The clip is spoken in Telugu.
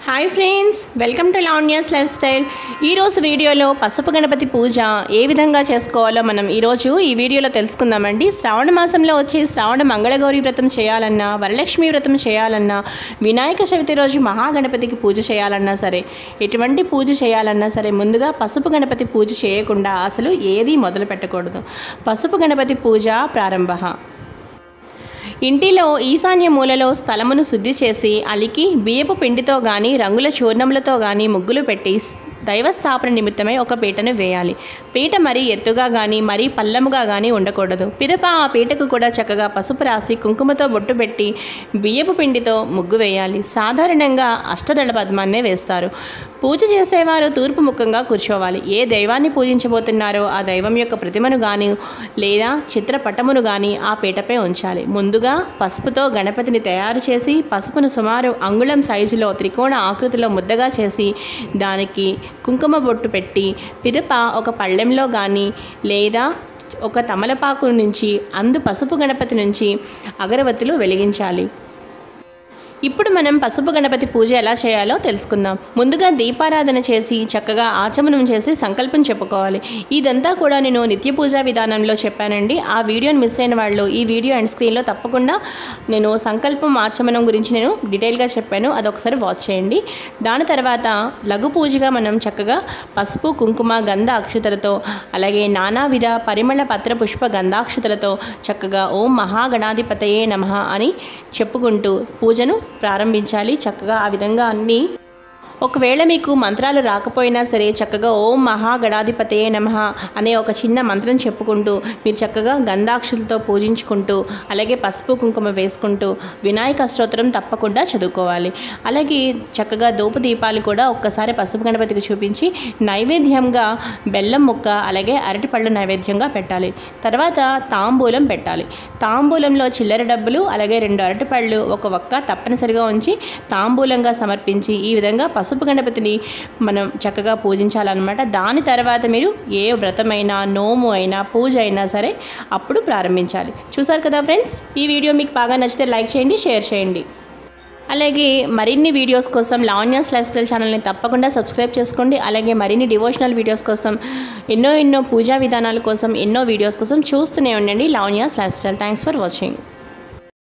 Hi friends, welcome to Lavanya's life style. ఈరోజు వీడియోలో పసుపు గణపతి పూజ ఏ విధంగా చేసుకోవాలో మనం ఈరోజు ఈ వీడియోలో తెలుసుకుందామండి. శ్రావణ మాసంలో వచ్చి శ్రావణ మంగళగౌరి వ్రతం చేయాలన్నా, వరలక్ష్మి వ్రతం చేయాలన్నా, వినాయక చవితి రోజు మహాగణపతికి పూజ చేయాలన్నా సరే, ఎటువంటి పూజ చేయాలన్నా సరే ముందుగా పసుపు గణపతి పూజ చేయకుండా అసలు ఏది మొదలు పెట్టకూడదు. పసుపు గణపతి పూజ ప్రారంభ. ఇంటిలో ఈశాన్య మూలలో స్థలమును శుద్ధి చేసి అలికి బియ్యపు పిండితో గాని రంగుల చూర్ణములతో గాని ముగ్గులు పెట్టి దైవస్థాపన నిమిత్తమై ఒక పీటను వేయాలి. పీట మరీ ఎత్తుగా కానీ మరీ పల్లముగా కానీ ఉండకూడదు. పిదప ఆ పీటకు కూడా చక్కగా పసుపు రాసి కుంకుమతో బొట్టు పెట్టి బియ్యపు పిండితో ముగ్గు వేయాలి. సాధారణంగా అష్టదళ పద్మాన్నే వేస్తారు. పూజ చేసేవారు తూర్పు ముఖంగా కూర్చోవాలి. ఏ దైవాన్ని పూజించబోతున్నారో ఆ దైవం యొక్క ప్రతిమను కానీ లేదా చిత్రపటమును కానీ ఆ పీటపై ఉంచాలి. ముందుగా పసుపుతో గణపతిని తయారు చేసి పసుపును సుమారు అంగుళం సైజులో త్రికోణ ఆకృతిలో ముద్దగా చేసి దానికి కుంకుమ బొట్టు పెట్టి పిదప ఒక పళ్ళెంలో కానీ లేదా ఒక తమలపాకు నుంచి అందు పసుపు గణపతి నుంచి అగరవత్తులు వెలిగించాలి. ఇప్పుడు మనం పసుపు గణపతి పూజ ఎలా చేయాలో తెలుసుకుందాం. ముందుగా దీపారాధన చేసి చక్కగా ఆచమనం చేసి సంకల్పం చెప్పుకోవాలి. ఇదంతా కూడా నేను నిత్య పూజా విధానంలో చెప్పానండి. ఆ వీడియోని మిస్ అయిన వాళ్ళు ఈ వీడియో అండ్ స్క్రీన్లో తప్పకుండా నేను సంకల్పం ఆచమనం గురించి నేను డీటెయిల్గా చెప్పాను, అదొకసారి వాచ్ చేయండి. దాని తర్వాత లఘు పూజగా మనం చక్కగా పసుపు కుంకుమ గంధ అక్షతలతో అలాగే నానావిధ పరిమళ పత్ర పుష్ప గంధాక్షతలతో చక్కగా ఓం మహాగణాధిపతయే నమః అని చెప్పుకుంటూ పూజను ప్రారంభించాలి. చక్కగా ఆ విధంగా అన్నీ, ఒకవేళ మీకు మంత్రాలు రాకపోయినా సరే చక్కగా ఓం మహాగణాధిపతయే నమః అనే ఒక చిన్న మంత్రం చెప్పుకుంటూ మీరు చక్కగా గంధాక్షలతో పూజించుకుంటూ అలాగే పసుపు కుంకుమ వేసుకుంటూ వినాయక స్తోత్రం తప్పకుండా చదువుకోవాలి. అలాగే చక్కగా ధూప దీపాలు కూడా ఒక్కసారి పసుపు గణపతికి చూపించి నైవేద్యంగా బెల్లం ముక్క అలాగే అరటిపళ్ళు నైవేద్యంగా పెట్టాలి. తర్వాత తాంబూలం పెట్టాలి. తాంబూలంలో చిల్లర డబ్బులు అలాగే 2 అరటిపళ్ళు ఒక ఒక్క తప్పనిసరిగా ఉంచి తాంబూలంగా సమర్పించి ఈ విధంగా పసుపు గణపతిని మనం చక్కగా పూజించాలన్నమాట. దాని తర్వాత మీరు ఏ వ్రతమైనా నోము అయినా పూజ అయినా సరే అప్పుడు ప్రారంభించాలి. చూసారు కదా ఫ్రెండ్స్, ఈ వీడియో మీకు బాగా నచ్చితే లైక్ చేయండి, షేర్ చేయండి. అలాగే మరిన్ని వీడియోస్ కోసం లావణ్యాస్ లైఫ్ స్టైల్ ఛానల్ని తప్పకుండా సబ్స్క్రైబ్ చేసుకోండి. అలాగే మరిన్ని డివోషనల్ వీడియోస్ కోసం ఎన్నో పూజా విధానాల కోసం ఎన్నో వీడియోస్ కోసం చూస్తూనే ఉండండి Lavanya's life style. Thanks for watching.